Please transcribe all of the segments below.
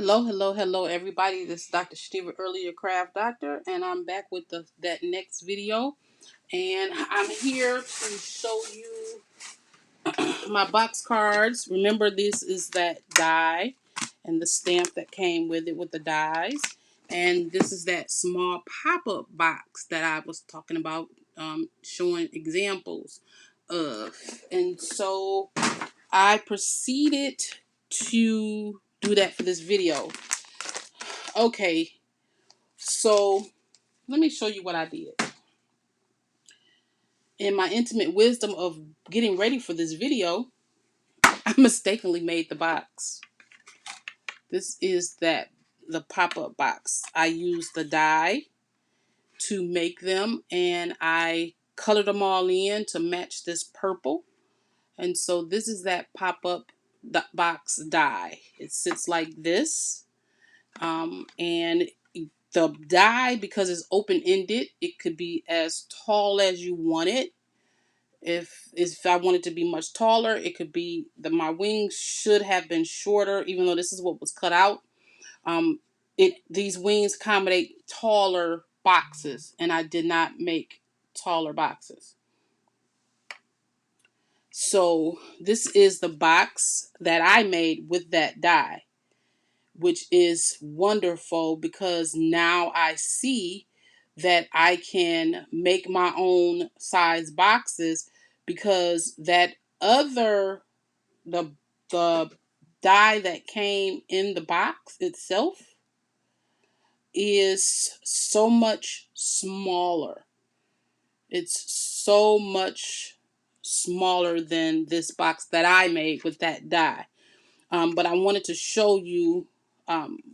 Hello, hello, hello, everybody. This is Dr. Steve, earlier craft doctor, and I'm back with that next video. And I'm here to show you my box cards. Remember, this is that die and the stamp that came with it with the dies. And this is that small pop-up box that I was talking about, showing examples of. And so I proceeded to do that for this video. Okay, so let me show you what I did. In my intimate wisdom of getting ready for this video, I mistakenly made the box. This is the pop-up box. I used the die to make them, and I colored them all in to match this purple. And so this is that pop-up box die. It sits like this. And the die, because it's open-ended, it could be as tall as you want it. If I want it to be much taller, it could be my wings should have been shorter, even though this is what was cut out. Um, these wings accommodate taller boxes, and I did not make taller boxes. So this is the box that I made with that die, which is wonderful because now I see that I can make my own size boxes, because that other the the die that came in the box itself is so much smaller. It's so much smaller than this box that I made with that die. But I wanted to show you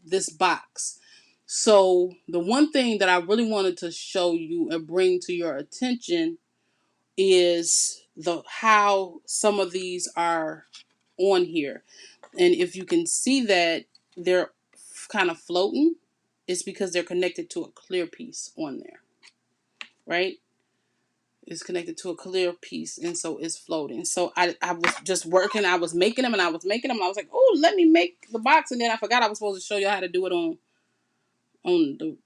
this box. So the one thing that I really wanted to show you and bring to your attention is how some of these are on here. And if you can see that they're kind of floating, it's because they're connected to a clear piece on there, right? It's connected to a clear piece, and so it's floating. So I was just working, I was making them, and I was like, oh, let me make the box. And then I forgot I was supposed to show you how to do it on the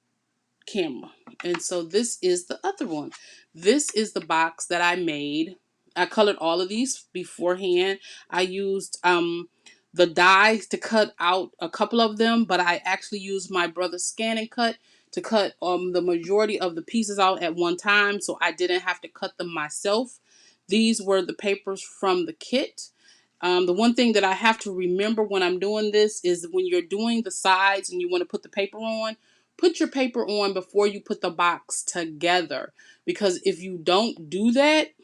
camera. And so this is the other one. This is the box that I made. I colored all of these beforehand. I used the dies to cut out a couple of them, but I actually used my brother's scan and cut to cut the majority of the pieces out at one time, so I didn't have to cut them myself. These were the papers from the kit. The one thing that I have to remember when I'm doing this is when you're doing the sides and you want to put the paper on, put your paper on before you put the box together. Because if you don't do that,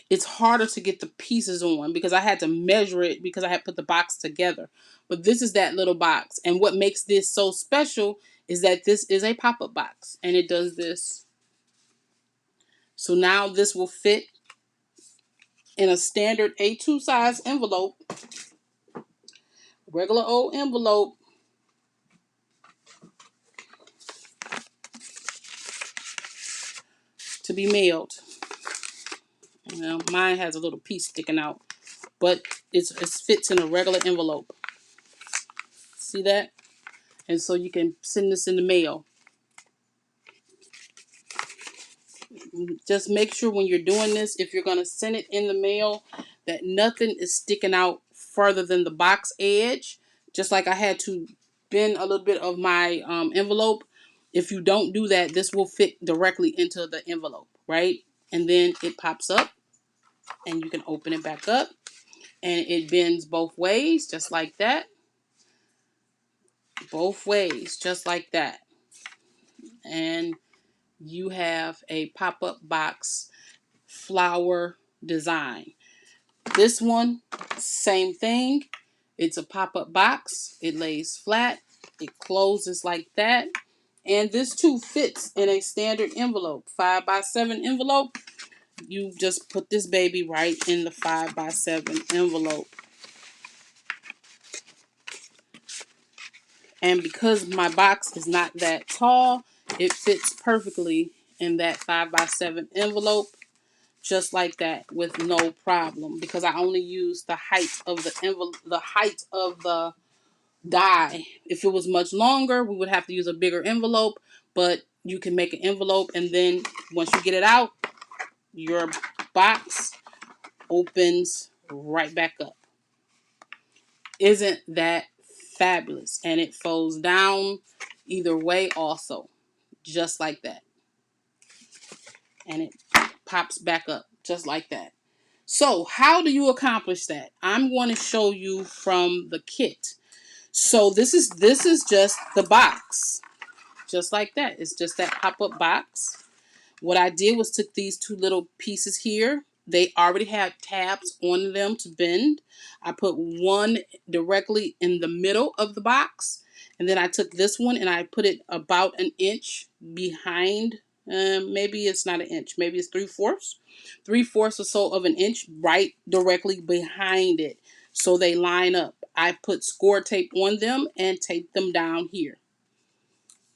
it's harder to get the pieces on, because I had to measure it because I had put the box together. But this is that little box. And what makes this so special is that this is a pop-up box, and it does this. So now this will fit in a standard A2 size envelope, regular old envelope. To be mailed. Well, mine has a little piece sticking out, but it fits in a regular envelope. See that? And so you can send this in the mail. Just make sure when you're doing this, if you're going to send it in the mail, that nothing is sticking out further than the box edge. Just like I had to bend a little bit of my envelope. If you don't do that, this will fit directly into the envelope, right? And then it pops up, and you can open it back up, and it bends both ways, just like that. Both ways, just like that. And you have a pop-up box flower design. This one, same thing. It's a pop-up box. It lays flat. It closes like that. And this too fits in a standard envelope, 5x7 envelope. You just put this baby right in the 5x7 envelope. And because my box is not that tall, it fits perfectly in that 5x7 envelope, just like that, with no problem. Because I only use the height of the envelope, the height of the die. If it was much longer, we would have to use a bigger envelope, but you can make an envelope, and then once you get it out, your box opens right back up. Isn't that fabulous? And it folds down either way also, just like that. And it pops back up just like that. So how do you accomplish that? I'm going to show you from the kit. So this is just the box. Just like that. It's just that pop-up box. What I did was took these two little pieces here. They already had tabs on them to bend. I put one directly in the middle of the box. And then I took this one and I put it about an inch behind. Maybe it's not an inch. Maybe it's 3/4. 3/4 or so of an inch right directly behind it. So they line up. I put score tape on them and tape them down here.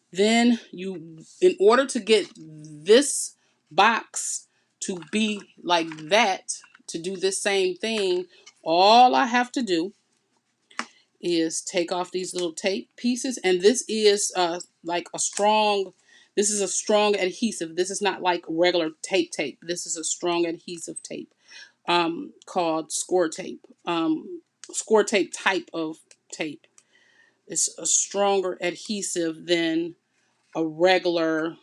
Then you, in order to get this box to be like that, to do this same thing, all I have to do is take off these little tape pieces. And this is like a strong, this is a strong adhesive. This is not like regular tape. This is a strong adhesive tape called score tape. Score tape type of tape. It's a stronger adhesive than a regular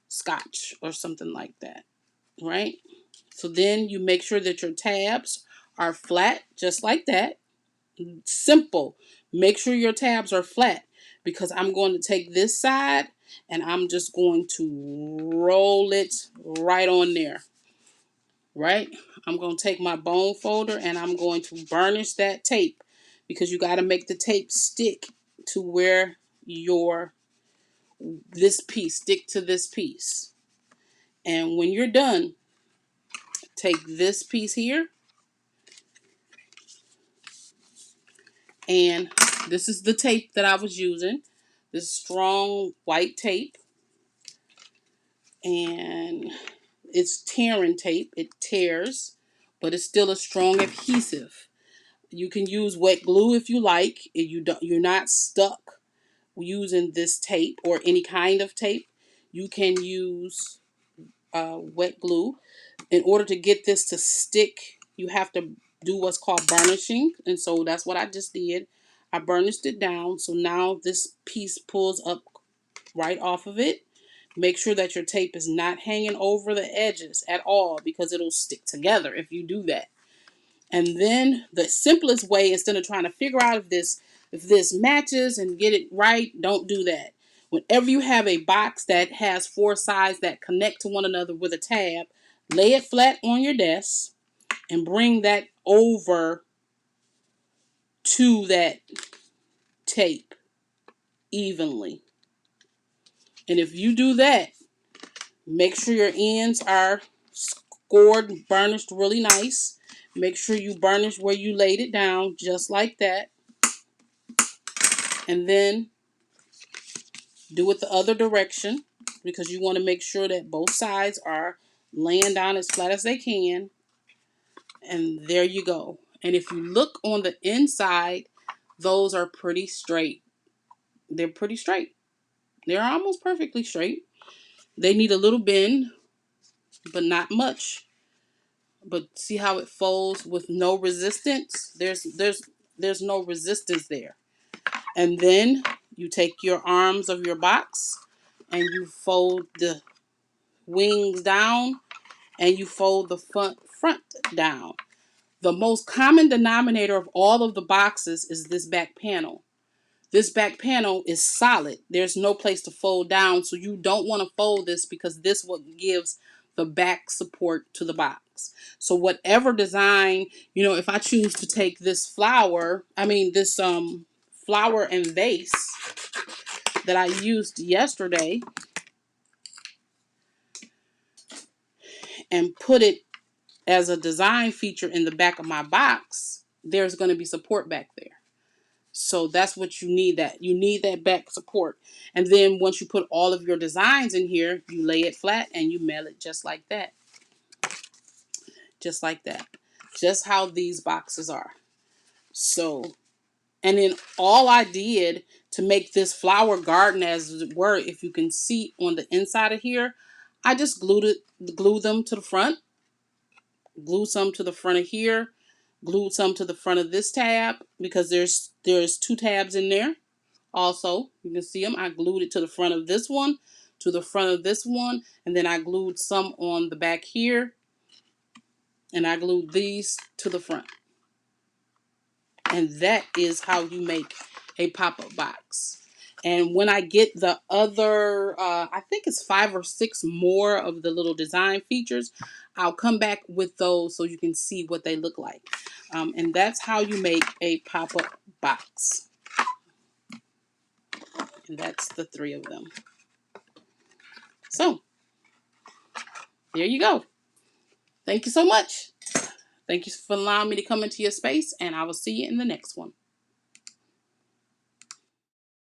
scotch or something like that, right? So then you make sure that your tabs are flat, just like that. Simple. Make sure your tabs are flat, because I'm going to take this side and I'm just going to roll it right on there, right? I'm going to take my bone folder and I'm going to burnish that tape, because you got to make the tape stick to where your this piece, stick to this piece. And when you're done, take this piece here, and this is the tape that I was using, this strong white tape, and it's tearing tape. It tears, but it's still a strong adhesive. You can use wet glue if you like. If you're not stuck using this tape or any kind of tape, you can use wet glue. In order to get this to stick, you have to do what's called burnishing. And so that's what I just did. I burnished it down. So now this piece pulls up right off of it. Make sure that your tape is not hanging over the edges at all, because it'll stick together if you do that. And then the simplest way, instead of trying to figure out if this matches and get it right, don't do that. Whenever you have a box that has 4 sides that connect to one another with a tab, lay it flat on your desk and bring that over to that tape evenly. And if you do that, make sure your ends are scored, burnished really nice. Make sure you burnish where you laid it down, just like that. And then do it the other direction, because you want to make sure that both sides are laying down as flat as they can. And there you go. And if you look on the inside, those are pretty straight. They're pretty straight. They're almost perfectly straight. They need a little bend, but not much. But see how it folds with no resistance? There's no resistance there. And then you take your arms of your box and you fold the wings down and you fold the front down. The most common denominator of all of the boxes is this back panel. This back panel is solid. There's no place to fold down, so you don't want to fold this, because this what gives the back support to the box. So whatever design, if I choose to take this flower and vase that I used yesterday and put it as a design feature in the back of my box, there's going to be support back there. So that's what you need. You need that back support. And then once you put all of your designs in here, you lay it flat and you mail it just like that. Just like that. Just how these boxes are. So, And then all I did to make this flower garden, as it were, if you can see on the inside of here, I just glued them to the front, glued some to the front of here, glued some to the front of this tab, because there's two tabs in there. Also, you can see them. I glued it to the front of this one, to the front of this one, and then I glued some on the back here, and I glued these to the front. And that is how you make a pop-up box. And when I get the other, I think it's 5 or 6 more of the little design features, I'll come back with those so you can see what they look like. And that's how you make a pop-up box. And that's the 3 of them. So, there you go. Thank you so much. Thank you for allowing me to come into your space, and I will see you in the next one.